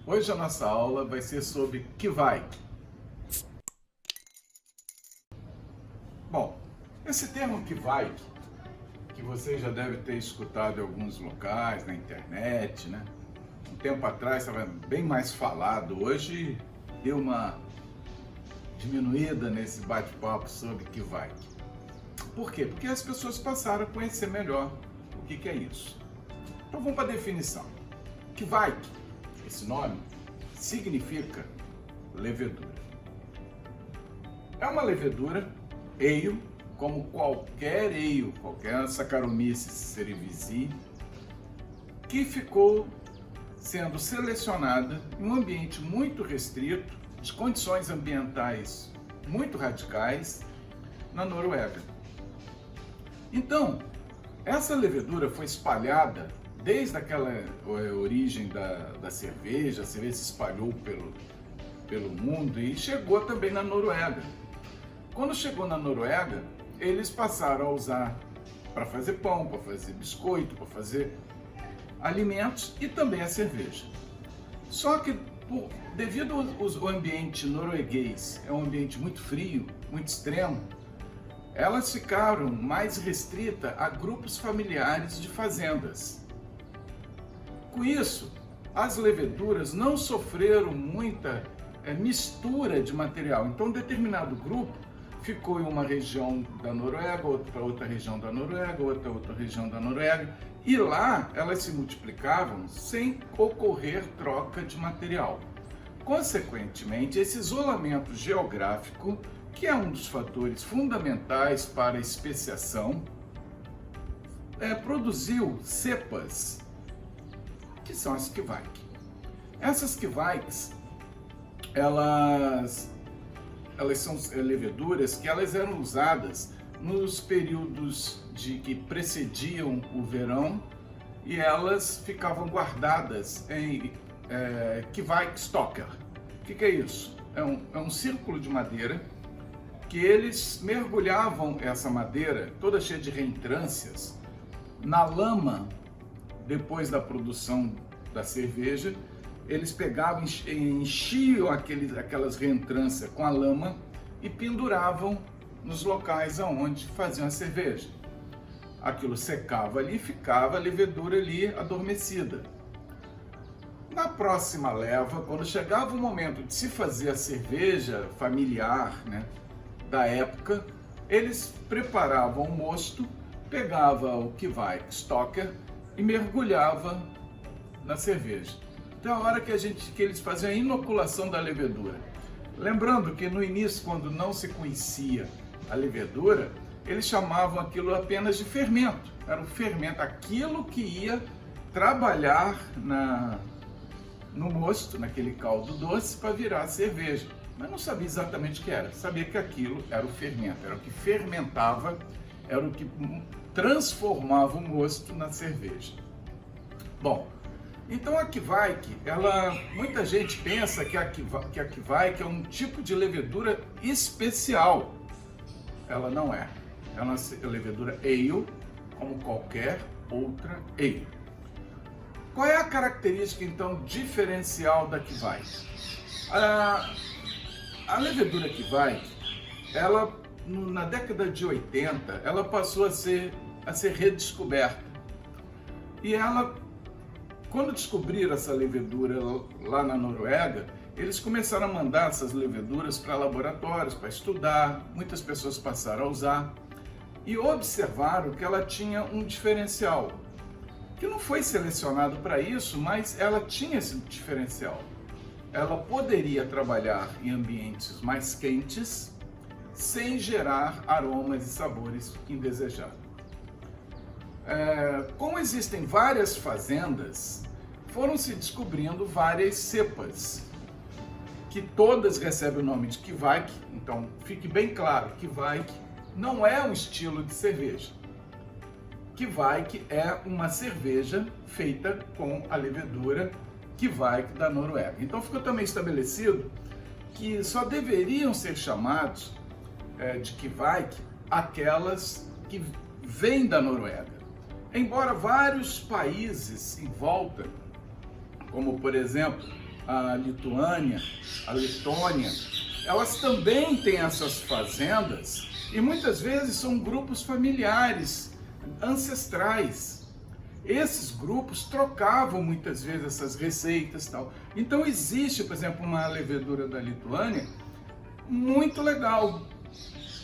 Hoje a nossa aula vai ser sobre Kveik. Bom, esse termo Kveik, que você já deve ter escutado em alguns locais, na internet, né? Um tempo atrás estava bem mais falado, hoje deu uma diminuída nesse bate-papo sobre Kveik. Por quê? Porque as pessoas passaram a conhecer melhor o que é isso. Então vamos para a definição. Kveik, esse nome, significa levedura. É uma levedura ale, como qualquer ale, qualquer Saccharomyces cerevisiae, que ficou sendo selecionada em um ambiente muito restrito, de condições ambientais muito radicais, na Noruega. Então, essa levedura foi espalhada desde aquela origem da cerveja, a cerveja se espalhou pelo mundo e chegou também na Noruega. Quando chegou na Noruega, eles passaram a usar para fazer pão, para fazer biscoito, para fazer alimentos e também a cerveja. Só que devido ao ambiente norueguês, é um ambiente muito frio, muito extremo, elas ficaram mais restritas a grupos familiares de fazendas. Com isso, as leveduras não sofreram muita mistura de material. Então, um determinado grupo ficou em uma região da Noruega, outra região da Noruega, outra região da Noruega, e lá elas se multiplicavam sem ocorrer troca de material. Consequentemente, esse isolamento geográfico, que é um dos fatores fundamentais para a especiação, produziu cepas, que são as Kveik. Essas Kveiks, elas são leveduras que elas eram usadas nos períodos que precediam o verão e elas ficavam guardadas em Kveikstokker. O que é isso? É um círculo de madeira que eles mergulhavam essa madeira, toda cheia de reentrâncias, na lama depois da produção da cerveja. Eles pegavam, enchiam aquelas reentrâncias com a lama e penduravam nos locais aonde faziam a cerveja. Aquilo secava ali e ficava a levedura ali adormecida. Na próxima leva, quando chegava o momento de se fazer a cerveja familiar, né, da época, eles preparavam o mosto, pegava o Kveikstokker e mergulhava na cerveja. Até a hora que eles faziam a inoculação da levedura. Lembrando que no início, quando não se conhecia a levedura, eles chamavam aquilo apenas de fermento. Era um fermento, aquilo que ia trabalhar no mosto, naquele caldo doce, para virar cerveja. Mas não sabia exatamente o que era. Sabia que aquilo era o fermento, era o que fermentava, era o que transformava o mosto na cerveja. Bom, então a Kveik, muita gente pensa que a Kveik é um tipo de levedura especial. Ela não é. É uma levedura ale, como qualquer outra ale. Qual é a característica, então, diferencial da Kveik? A levedura Kveik, na década de 80, ela passou a ser redescoberta. E quando descobriram essa levedura lá na Noruega, eles começaram a mandar essas leveduras para laboratórios, para estudar, muitas pessoas passaram a usar e observaram que ela tinha um diferencial, que não foi selecionado para isso, mas ela tinha esse diferencial. Ela poderia trabalhar em ambientes mais quentes, sem gerar aromas e sabores indesejados. Como existem várias fazendas, foram se descobrindo várias cepas, que todas recebem o nome de Kveik. Então, fique bem claro, Kveik não é um estilo de cerveja. Kveik é uma cerveja feita com a levedura Kveik da Noruega. Então, ficou também estabelecido que só deveriam ser chamados de Kveik aquelas que vêm da Noruega. Embora vários países em volta, como por exemplo a Lituânia, a Letônia, elas também têm essas fazendas e muitas vezes são grupos familiares, ancestrais. Esses grupos trocavam muitas vezes essas receitas e tal. Então existe, por exemplo, uma levedura da Lituânia muito legal,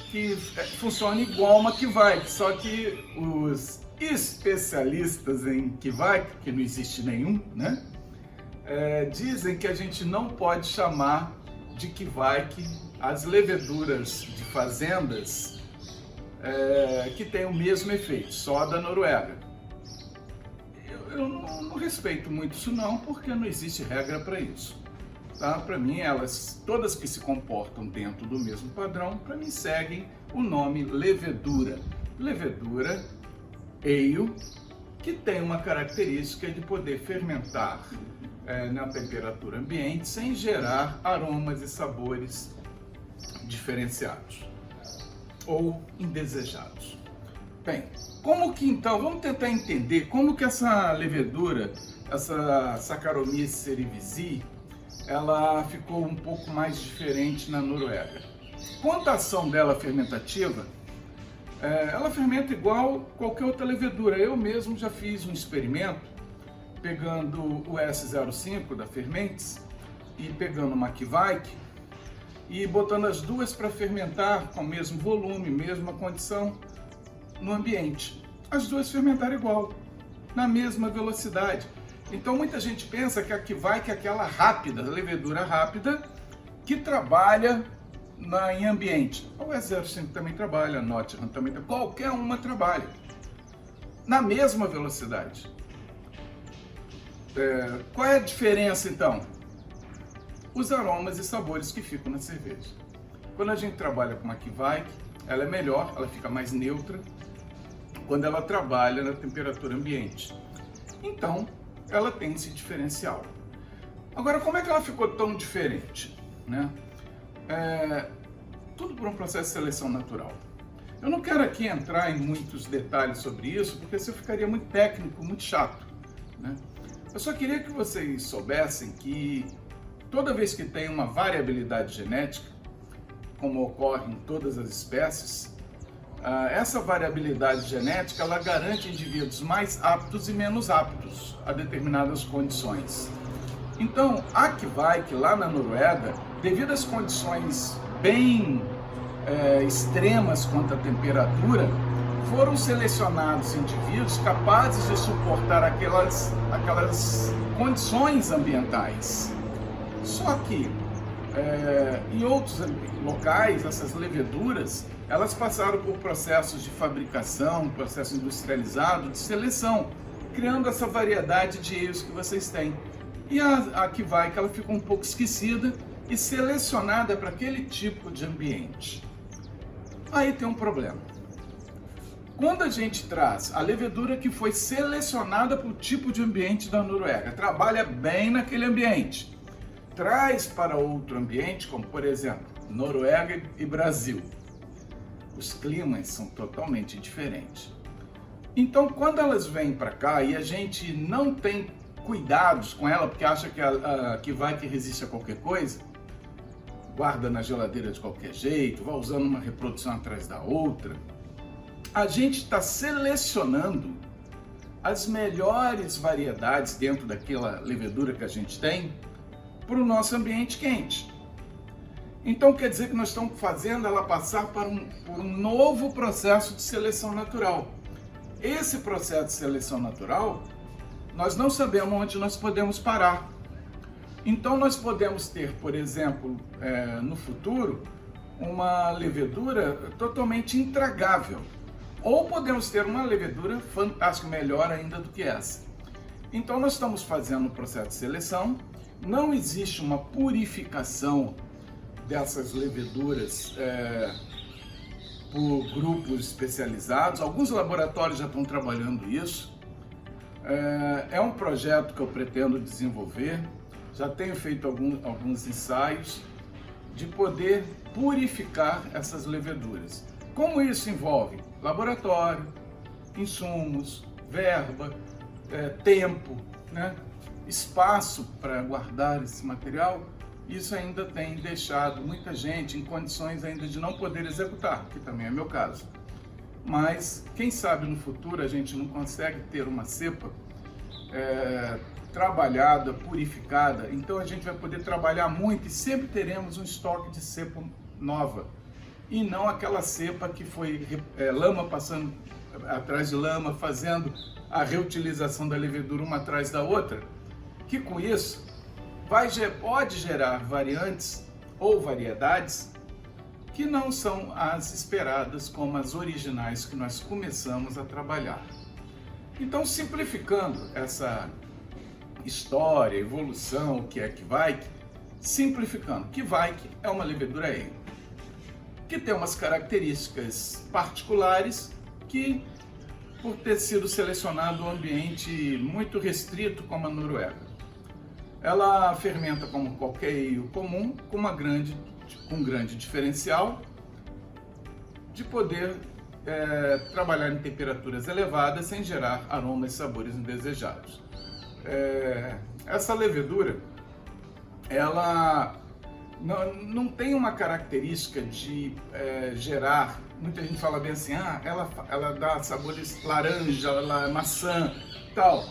que funciona igual uma Kveik, só que os especialistas em Kveik, que não existe nenhum, né? Dizem que a gente não pode chamar de Kveik as leveduras de fazendas que têm o mesmo efeito, só da Noruega. Eu não respeito muito isso não, porque não existe regra para isso. Tá? Para mim, elas, todas que se comportam dentro do mesmo padrão, para mim seguem o nome levedura. Levedura, ale, que tem uma característica de poder fermentar na temperatura ambiente sem gerar aromas e sabores diferenciados ou indesejados. Bem, como que então, vamos tentar entender como que essa levedura, essa Saccharomyces cerevisiae, ela ficou um pouco mais diferente na Noruega. Quanto à ação dela fermentativa, ela fermenta igual qualquer outra levedura. Eu mesmo já fiz um experimento pegando o S05 da Fermentes e pegando uma Kveik e botando as duas para fermentar com o mesmo volume, mesma condição no ambiente. As duas fermentaram igual, na mesma velocidade. Então muita gente pensa que a Kveik é aquela rápida, a levedura rápida, que trabalha em ambiente. O S05 também trabalha, a Nottingham também trabalha, qualquer uma trabalha na mesma velocidade. Qual é a diferença então? Os aromas e sabores que ficam na cerveja. Quando a gente trabalha com uma Kveik, ela é melhor, ela fica mais neutra quando ela trabalha na temperatura ambiente. Então, ela tem esse diferencial. Agora, como é que ela ficou tão diferente, né? Tudo por um processo de seleção natural. Eu não quero aqui entrar em muitos detalhes sobre isso, porque isso ficaria muito técnico, muito chato, né? Eu só queria que vocês soubessem que toda vez que tem uma variabilidade genética, como ocorre em todas as espécies, essa variabilidade genética ela garante indivíduos mais aptos e menos aptos a determinadas condições. Então, a Kveik lá na Noruega, devido às condições bem extremas quanto à temperatura, foram selecionados indivíduos capazes de suportar aquelas condições ambientais. Só que em outros locais, essas leveduras, elas passaram por processos de fabricação, processo industrializado, de seleção, criando essa variedade de ales que vocês têm. E a Kveik, ela ficou um pouco esquecida e selecionada para aquele tipo de ambiente. Aí tem um problema. Quando a gente traz a levedura que foi selecionada para o tipo de ambiente da Noruega, trabalha bem naquele ambiente, traz para outro ambiente, como por exemplo, Noruega e Brasil, os climas são totalmente diferentes. Então, quando elas vêm para cá e a gente não tem cuidados com ela, porque acha que vai que resiste a qualquer coisa, guarda na geladeira de qualquer jeito, vai usando uma reprodução atrás da outra, a gente está selecionando as melhores variedades dentro daquela levedura que a gente tem para o nosso ambiente quente. Então quer dizer que nós estamos fazendo ela passar por um novo processo de seleção natural. Esse processo de seleção natural, nós não sabemos onde nós podemos parar. Então nós podemos ter, por exemplo, no futuro, uma levedura totalmente intragável. Ou podemos ter uma levedura fantástica, melhor ainda do que essa. Então nós estamos fazendo um processo de seleção, não existe uma purificação dessas leveduras por grupos especializados. Alguns laboratórios já estão trabalhando isso. É um projeto que eu pretendo desenvolver, já tenho feito alguns ensaios de poder purificar essas leveduras. Como isso envolve laboratório, insumos, verba, tempo, né? espaço para guardar esse material, isso ainda tem deixado muita gente em condições ainda de não poder executar, que também é meu caso. Mas quem sabe no futuro a gente não consegue ter uma cepa trabalhada, purificada, então a gente vai poder trabalhar muito e sempre teremos um estoque de cepa nova, e não aquela cepa que foi lama passando atrás de lama, fazendo a reutilização da levedura uma atrás da outra, que com isso pode gerar variantes ou variedades que não são as esperadas como as originais que nós começamos a trabalhar. Então, simplificando essa história, evolução, o que é Kveik, simplificando, Kveik é uma levedura ale, que tem umas características particulares que, por ter sido selecionado um ambiente muito restrito como a Noruega, ela fermenta como qualquer ale comum, com um grande diferencial de poder trabalhar em temperaturas elevadas sem gerar aromas e sabores indesejados. Essa levedura, ela não tem uma característica de gerar, muita gente fala bem assim, ela dá sabores laranja, maçã, tal.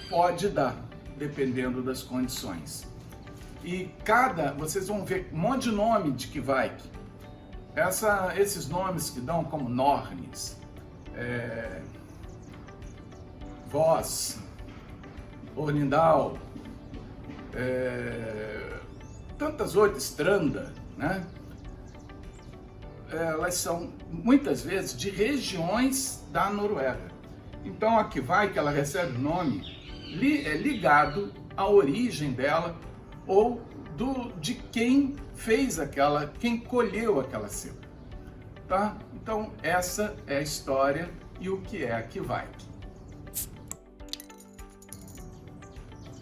Pode dar, dependendo das condições. E vocês vão ver um monte de nome de Kveik. Esses nomes que dão como Nornis, Voss, Ornindal, tantas outras, Stranda, né? Elas são muitas vezes de regiões da Noruega. Então a Kveik, ela recebe o nome ligado à origem dela ou de quem fez quem colheu aquela cepa, tá? Então essa é a história e o que é a Kveik.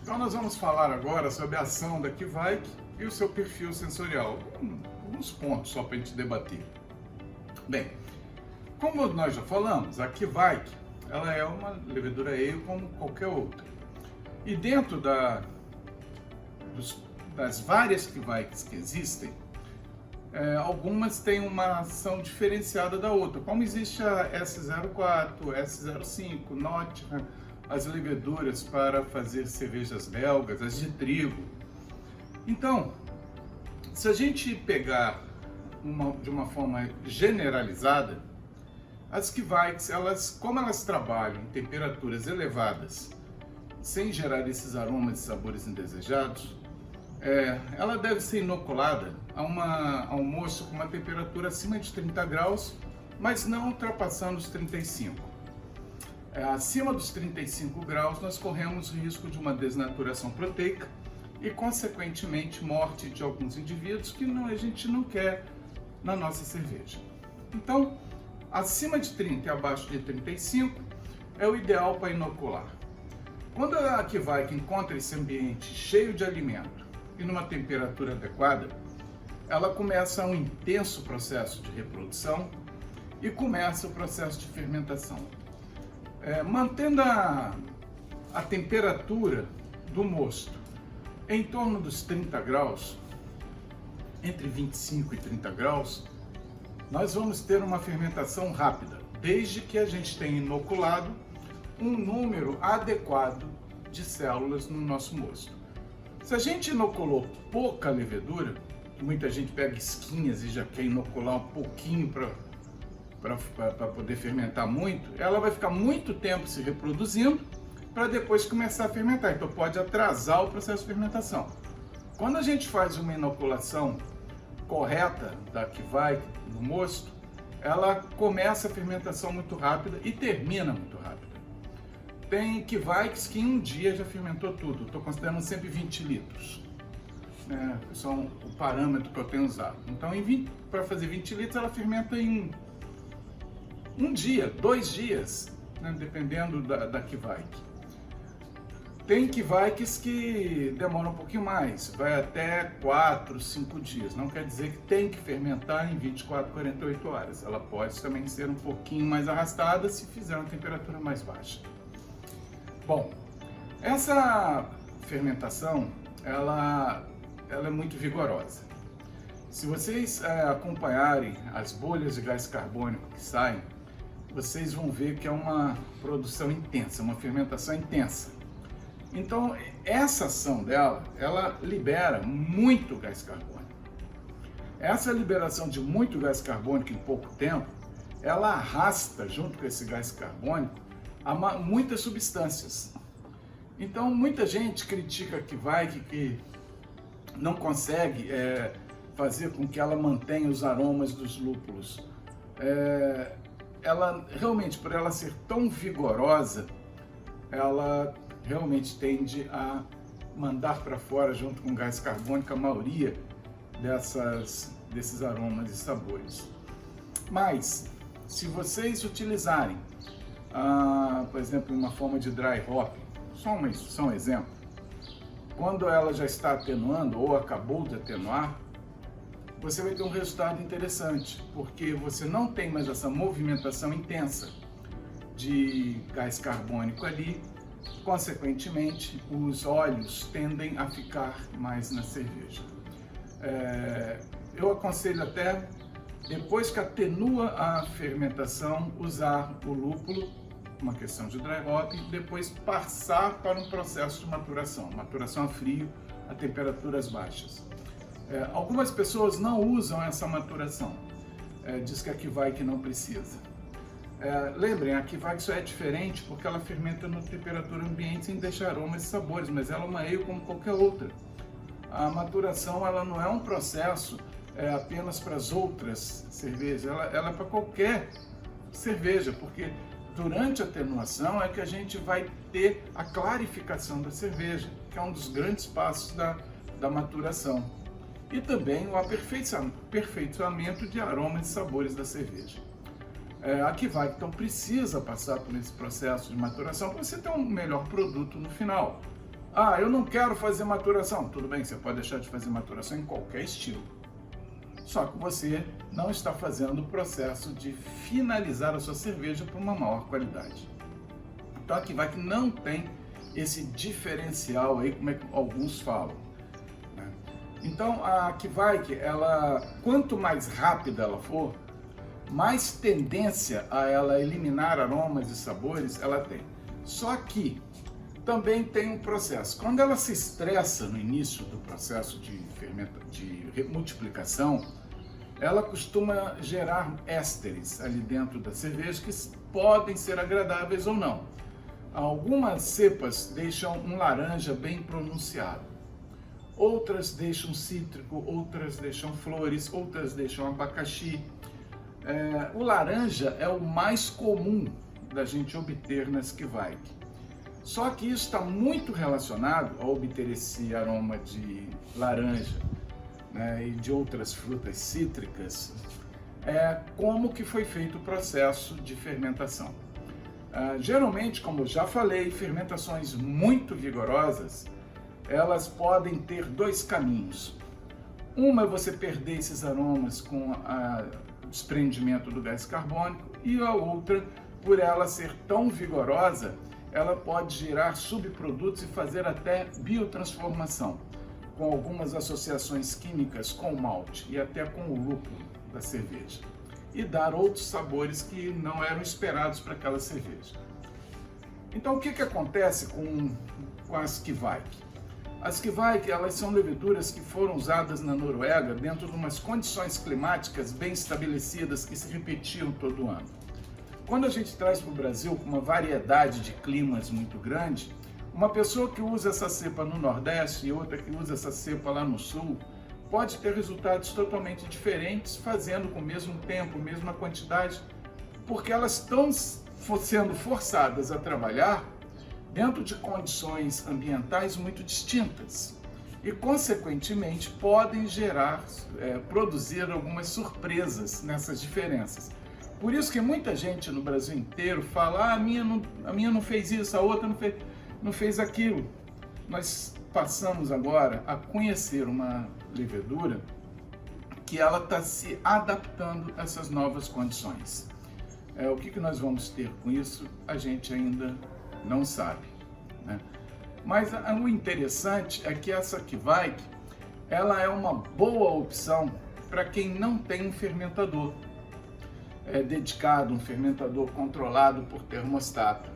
Então nós vamos falar agora sobre a ação da Kveik e o seu perfil sensorial. Alguns pontos só para a gente debater. Bem, como nós já falamos, a Kveik, ela é uma levedura ale como qualquer outra. E dentro das várias Kveiks que existem, algumas têm uma ação diferenciada da outra, como existe a S04, S05, Nottingham, as leveduras para fazer cervejas belgas, as de trigo. Então, se a gente pegar de uma forma generalizada, as Kveiks, como elas trabalham em temperaturas elevadas, sem gerar esses aromas e sabores indesejados, ela deve ser inoculada a um mosto com uma temperatura acima de 30 graus, mas não ultrapassando os 35. Acima dos 35 graus, nós corremos o risco de uma desnaturação proteica e, consequentemente, morte de alguns indivíduos que a gente não quer na nossa cerveja. Então, acima de 30 e abaixo de 35 é o ideal para inocular. Quando a Kveik encontra esse ambiente cheio de alimento e numa temperatura adequada, ela começa um intenso processo de reprodução e começa o processo de fermentação. Mantendo a temperatura do mosto em torno dos 30 graus, entre 25 e 30 graus, nós vamos ter uma fermentação rápida, desde que a gente tenha inoculado um número adequado de células no nosso mosto. Se a gente inoculou pouca levedura, muita gente pega esquinhas e já quer inocular um pouquinho para poder fermentar muito, ela vai ficar muito tempo se reproduzindo para depois começar a fermentar, então pode atrasar o processo de fermentação. Quando a gente faz uma inoculação correta da Kveik no mosto, ela começa a fermentação muito rápida e termina muito rápida. Tem Kveiks que em um dia já fermentou tudo, estou considerando sempre 20 litros. São o parâmetro que eu tenho usado. Então, para fazer 20 litros, ela fermenta em um dia, 2 dias, né, dependendo da Kveik. Tem Kveiks que demoram um pouquinho mais, vai até 4, 5 dias. Não quer dizer que tem que fermentar em 24, 48 horas. Ela pode também ser um pouquinho mais arrastada se fizer uma temperatura mais baixa. Bom, essa fermentação, ela é muito vigorosa. Se vocês acompanharem as bolhas de gás carbônico que saem, vocês vão ver que é uma produção intensa, uma fermentação intensa. Então, essa ação dela, ela libera muito gás carbônico. Essa liberação de muito gás carbônico em pouco tempo, ela arrasta, junto com esse gás carbônico, muitas substâncias. Então, muita gente critica a Kveik que não consegue fazer com que ela mantenha os aromas dos lúpulos. Ela realmente, por ela ser tão vigorosa, ela realmente tende a mandar para fora, junto com o gás carbônico, a maioria desses aromas e sabores. Mas, se vocês utilizarem, por exemplo, uma forma de dry hop, só um exemplo, quando ela já está atenuando ou acabou de atenuar, você vai ter um resultado interessante, porque você não tem mais essa movimentação intensa de gás carbônico ali, consequentemente, os óleos tendem a ficar mais na cerveja. Eu aconselho até, depois que atenua a fermentação, usar o lúpulo, uma questão de dry hop, e depois passar para um processo de maturação a frio, a temperaturas baixas. Algumas pessoas não usam essa maturação, diz que a Kveik não precisa. Lembrem, a Kveik só é diferente porque ela fermenta na temperatura ambiente sem deixar aromas e sabores, mas ela é uma ale como qualquer outra. A maturação, ela não é um processo apenas para as outras cervejas, ela é para qualquer cerveja, porque durante a atenuação é que a gente vai ter a clarificação da cerveja, que é um dos grandes passos da maturação. E também o aperfeiçoamento de aromas e sabores da cerveja. A Kveik, então, precisa passar por esse processo de maturação para você ter um melhor produto no final. Eu não quero fazer maturação. Tudo bem, você pode deixar de fazer maturação em qualquer estilo. Só que você não está fazendo o processo de finalizar a sua cerveja para uma maior qualidade. Então a Kveik não tem esse diferencial aí, como é que alguns falam. Então a Kveik, quanto mais rápida ela for, mais tendência a ela eliminar aromas e sabores ela tem. Só que também tem um processo. Quando ela se estressa no início do processo de multiplicação, ela costuma gerar ésteres ali dentro da cerveja que podem ser agradáveis ou não. Algumas cepas deixam um laranja bem pronunciado. Outras deixam cítrico, outras deixam flores, outras deixam abacaxi. O laranja é o mais comum da gente obter nas Kveik. Só que isso está muito relacionado a obter esse aroma de laranja, né, e de outras frutas cítricas, como que foi feito o processo de fermentação. Geralmente, como eu já falei, fermentações muito vigorosas, elas podem ter dois caminhos. Uma é você perder esses aromas com o desprendimento do gás carbônico, e a outra, por ela ser tão vigorosa, ela pode gerar subprodutos e fazer até biotransformação, com algumas associações químicas com o malte e até com o lúpulo da cerveja, e dar outros sabores que não eram esperados para aquela cerveja. Então, o que acontece com as Kveik? As Kveik, elas são leveduras que foram usadas na Noruega dentro de umas condições climáticas bem estabelecidas que se repetiam todo ano. Quando a gente traz para o Brasil com uma variedade de climas muito grande, uma pessoa que usa essa cepa no Nordeste e outra que usa essa cepa lá no Sul, pode ter resultados totalmente diferentes, fazendo com o mesmo tempo, mesma quantidade, porque elas estão sendo forçadas a trabalhar dentro de condições ambientais muito distintas e, consequentemente, podem produzir algumas surpresas nessas diferenças. Por isso que muita gente no Brasil inteiro fala: a minha não fez isso, a outra não fez aquilo. Nós passamos agora a conhecer uma levedura que ela está se adaptando a essas novas condições. O que nós vamos ter com isso, a gente ainda não sabe, né? Mas o interessante é que essa Kveik, ela é uma boa opção para quem não tem um fermentador dedicado, um fermentador controlado por termostato.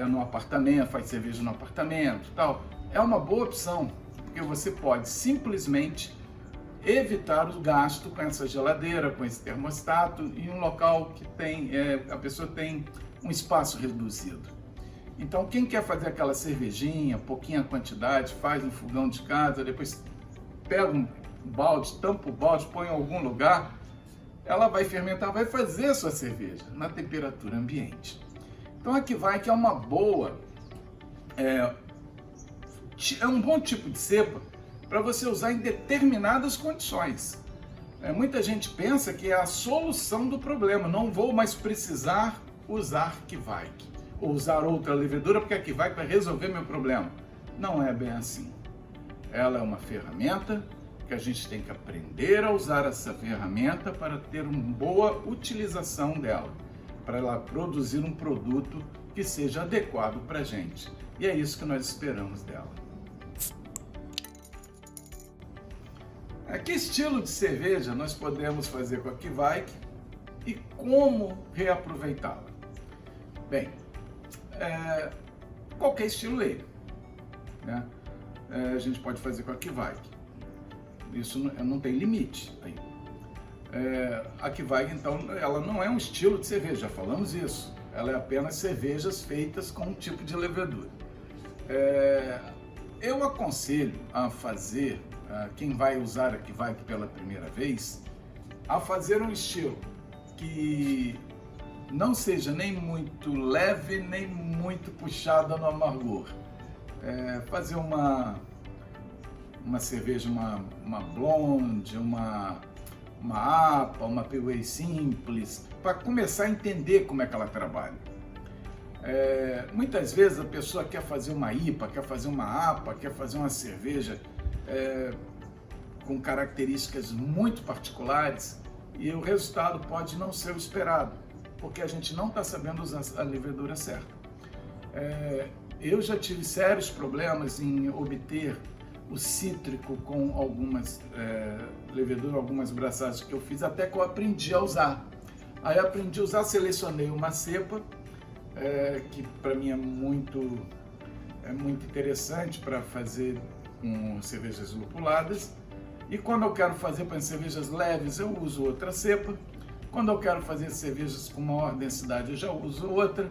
No apartamento, faz cerveja no apartamento, tal. É uma boa opção, porque você pode simplesmente evitar o gasto com essa geladeira, com esse termostato, em um local que a pessoa tem um espaço reduzido. Então, quem quer fazer aquela cervejinha, pouquinha quantidade, faz no fogão de casa, depois pega um balde, tampa o balde, põe em algum lugar, ela vai fermentar, vai fazer a sua cerveja na temperatura ambiente. Então, a Kveik é uma boa, é um bom tipo de cepa para você usar em determinadas condições. Muita gente pensa que é a solução do problema, não vou mais precisar usar Kveik, ou usar outra levedura, porque a Kveik vai resolver meu problema. Não é bem assim. Ela é uma ferramenta que a gente tem que aprender a usar essa ferramenta para ter uma boa utilização dela, para ela produzir um produto que seja adequado para a gente. E é isso que nós esperamos dela. Que estilo de cerveja nós podemos fazer com a Kveik e como reaproveitá-la? Bem, qualquer estilo ale, né? A gente pode fazer com a Kveik. Isso não tem limite aí. A Kveik, então, ela não é um estilo de cerveja, já falamos isso. Ela é apenas cervejas feitas com um tipo de levedura. Eu aconselho a fazer, quem vai usar a Kveik pela primeira vez, a fazer um estilo que não seja nem muito leve, nem muito puxada no amargor. Fazer uma cerveja, uma blonde, uma APA, uma Pale Ale simples, para começar a entender como é que ela trabalha. Muitas vezes a pessoa quer fazer uma IPA, quer fazer uma APA, quer fazer uma cerveja com características muito particulares e o resultado pode não ser o esperado, porque a gente não está sabendo usar a levedura certa. Eu já tive sérios problemas em obter o cítrico com algumas leveduras, algumas braçagens que eu fiz, até que eu aprendi a usar. Aí aprendi a usar, selecionei uma cepa, que para mim é muito interessante para fazer com cervejas lupuladas. E quando eu quero fazer para cervejas leves, eu uso outra cepa. Quando eu quero fazer cervejas com maior densidade, eu já uso outra.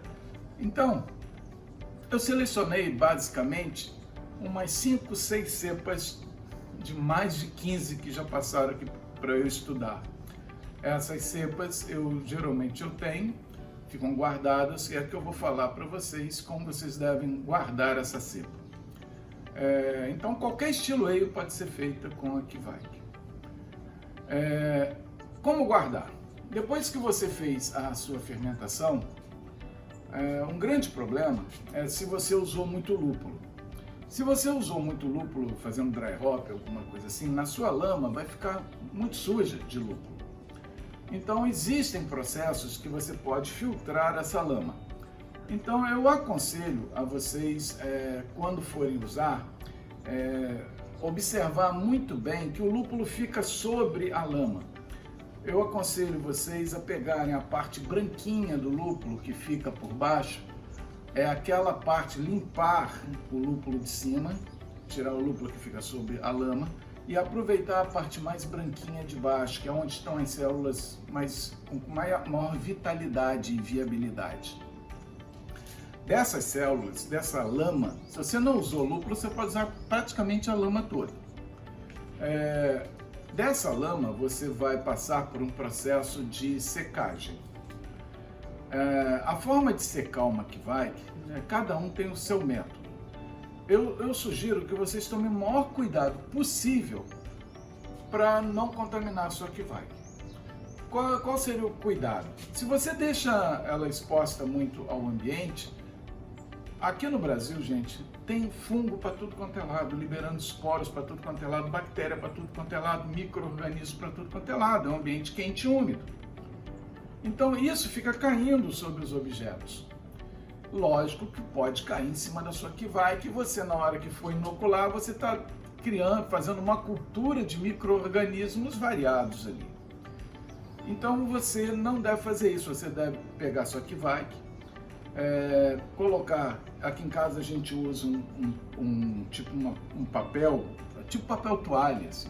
Então, eu selecionei basicamente umas 5, 6 cepas de mais de 15 que já passaram aqui para eu estudar. Essas cepas geralmente eu tenho, ficam guardadas, e é que eu vou falar para vocês como vocês devem guardar essa cepa. Então qualquer estilo ale pode ser feita com a Kveik. Como guardar? Depois que você fez a sua fermentação, um grande problema é se você usou muito lúpulo. Se você usou muito lúpulo fazendo dry hop, alguma coisa assim, na sua lama vai ficar muito suja de lúpulo. Então existem processos que você pode filtrar essa lama. Então eu aconselho a vocês, quando forem usar, observar muito bem que o lúpulo fica sobre a lama. Eu aconselho vocês a pegarem a parte branquinha do lúpulo que fica por baixo, aquela parte, limpar o lúpulo de cima, tirar o lúpulo que fica sobre a lama e aproveitar a parte mais branquinha de baixo, que é onde estão as células com maior vitalidade e viabilidade. Dessas células, dessa lama, se você não usou lúpulo, você pode usar praticamente a lama toda. Dessa lama, você vai passar por um processo de secagem. A forma de secar uma Kveik, cada um tem o seu método. Eu sugiro que vocês tomem o maior cuidado possível para não contaminar a sua Kveik. Qual seria o cuidado? Se você deixa ela exposta muito ao ambiente, aqui no Brasil, gente, tem fungo para tudo quanto é lado, liberando esporos para tudo quanto é lado, bactéria para tudo quanto é lado, micro-organismos para tudo quanto é lado, é um ambiente quente e úmido. Então isso fica caindo sobre os objetos. Lógico que pode cair em cima da sua Kveik, e você, na hora que for inocular, você está criando, fazendo uma cultura de micro-organismos variados ali. Então você não deve fazer isso, você deve pegar sua Kveik, colocar, aqui em casa a gente usa um papel, tipo papel toalha, assim.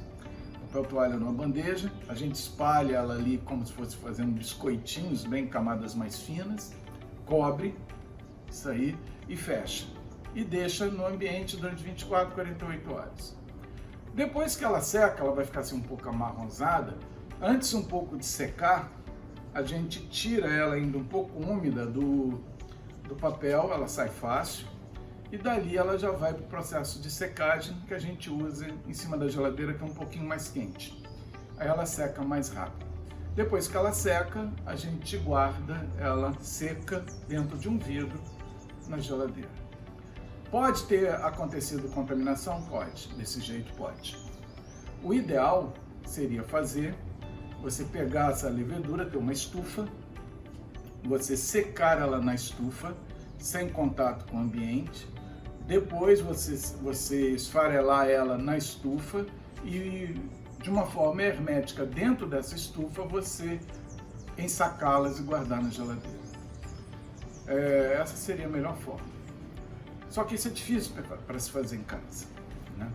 Papel toalha numa bandeja, a gente espalha ela ali como se fosse fazendo biscoitinhos, bem camadas mais finas, cobre isso aí e fecha. E deixa no ambiente durante 24, 48 horas. Depois que ela seca, ela vai ficar assim um pouco amarronzada. Antes um pouco de secar, a gente tira ela ainda um pouco úmida do papel, ela sai fácil. E dali ela já vai para o processo de secagem que a gente usa em cima da geladeira, que é um pouquinho mais quente. Aí ela seca mais rápido. Depois que ela seca, a gente guarda ela seca dentro de um vidro na geladeira. Pode ter acontecido contaminação? Pode, desse jeito pode. O ideal seria você pegar essa levedura, ter uma estufa, você secar ela na estufa, sem contato com o ambiente, depois você esfarelar ela na estufa e de uma forma hermética dentro dessa estufa você ensacá-las e guardar na geladeira. Essa seria a melhor forma. Só que isso é difícil para se fazer em casa, né?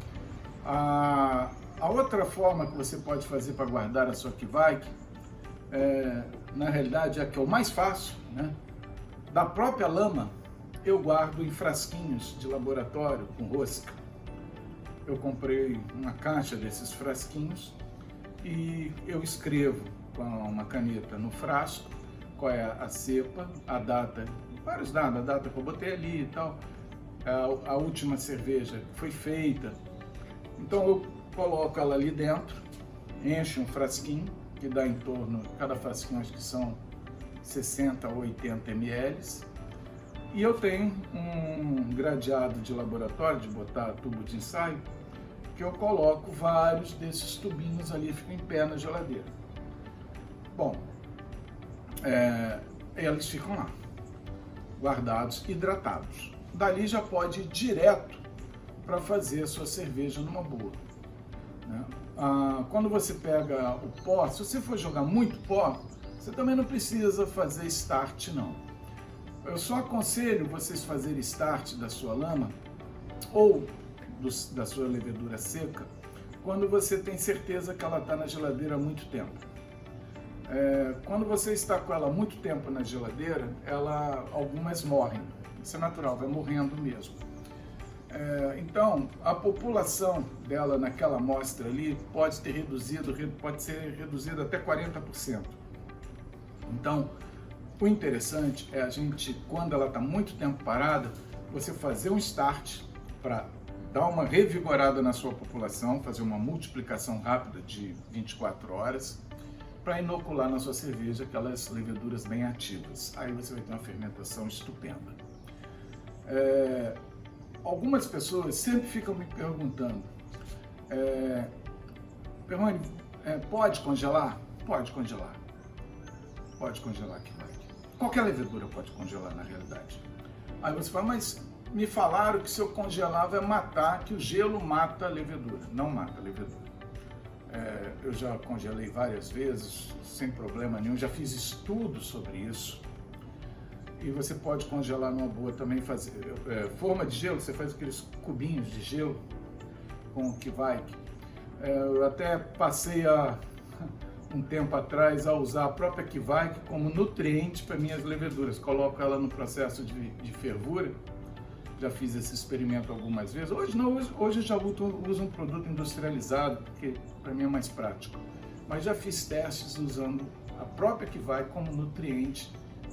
A outra forma que você pode fazer para guardar a sua Kveik, na realidade é a que eu mais faço, né? Da própria lama eu guardo em frasquinhos de laboratório com rosca. Eu comprei uma caixa desses frasquinhos e eu escrevo com uma caneta no frasco qual é a cepa, a data, vários dados, a data que eu botei ali e tal, a última cerveja que foi feita. Então eu coloco ela ali dentro, encho um frasquinho, que dá em torno, cada frasquinho acho que são 60 ou 80 ml, e eu tenho um gradeado de laboratório, de botar tubo de ensaio, que eu coloco vários desses tubinhos ali, ficam em pé na geladeira. Bom, eles ficam lá, guardados, hidratados. Dali já pode ir direto para fazer a sua cerveja numa boa, né? Quando você pega o pó, se você for jogar muito pó, você também não precisa fazer start não. Eu só aconselho vocês fazerem start da sua lama ou da sua levedura seca quando você tem certeza que ela está na geladeira há muito tempo. Quando você está com ela há muito tempo na geladeira, algumas morrem. Isso é natural, vai morrendo mesmo. Então, a população dela naquela amostra ali pode ser reduzida até 40%. Então, o interessante é a gente, quando ela está muito tempo parada, você fazer um start para dar uma revigorada na sua população, fazer uma multiplicação rápida de 24 horas, para inocular na sua cerveja aquelas leveduras bem ativas. Aí você vai ter uma fermentação estupenda. Algumas pessoas sempre ficam me perguntando, Perrone, pode congelar? Pode congelar. Pode congelar aqui, vai. Qualquer levedura pode congelar na realidade. Aí você fala, mas me falaram que se eu congelar vai matar, que o gelo mata a levedura. Não mata a levedura. Eu já congelei várias vezes, sem problema nenhum, já fiz estudos sobre isso. E você pode congelar numa boa também, fazer forma de gelo, você faz aqueles cubinhos de gelo com o Kveik. Eu até passei um tempo atrás a usar a própria Kveik como nutriente para minhas leveduras. Coloco ela no processo de fervura, já fiz esse experimento algumas vezes. Hoje não, hoje eu já uso um produto industrializado, porque para mim é mais prático. Mas já fiz testes usando a própria Kveik como nutriente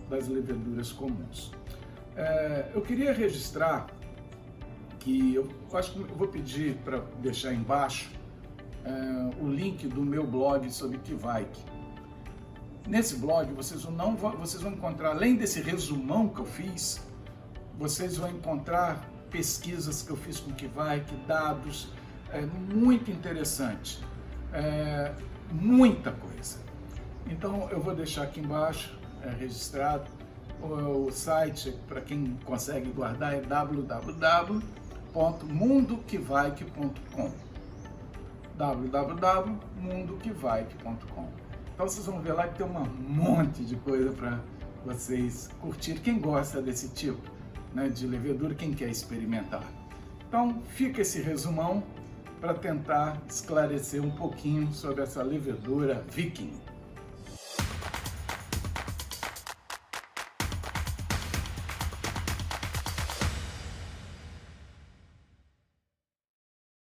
das leveduras comuns. Eu queria registrar que eu acho que eu vou pedir para deixar embaixo o link do meu blog sobre Kveik. Nesse blog vocês vão encontrar, além desse resumão que eu fiz, vocês vão encontrar pesquisas que eu fiz com Kveik, dados, muito interessante, muita coisa. Então eu vou deixar aqui embaixo registrado. O site, para quem consegue guardar, é www.mundoquevaique.com www.mundoquevaique.com. Então vocês vão ver lá que tem um monte de coisa para vocês curtirem. Quem gosta desse tipo, né, de levedura, quem quer experimentar. Então fica esse resumão para tentar esclarecer um pouquinho sobre essa levedura Viking.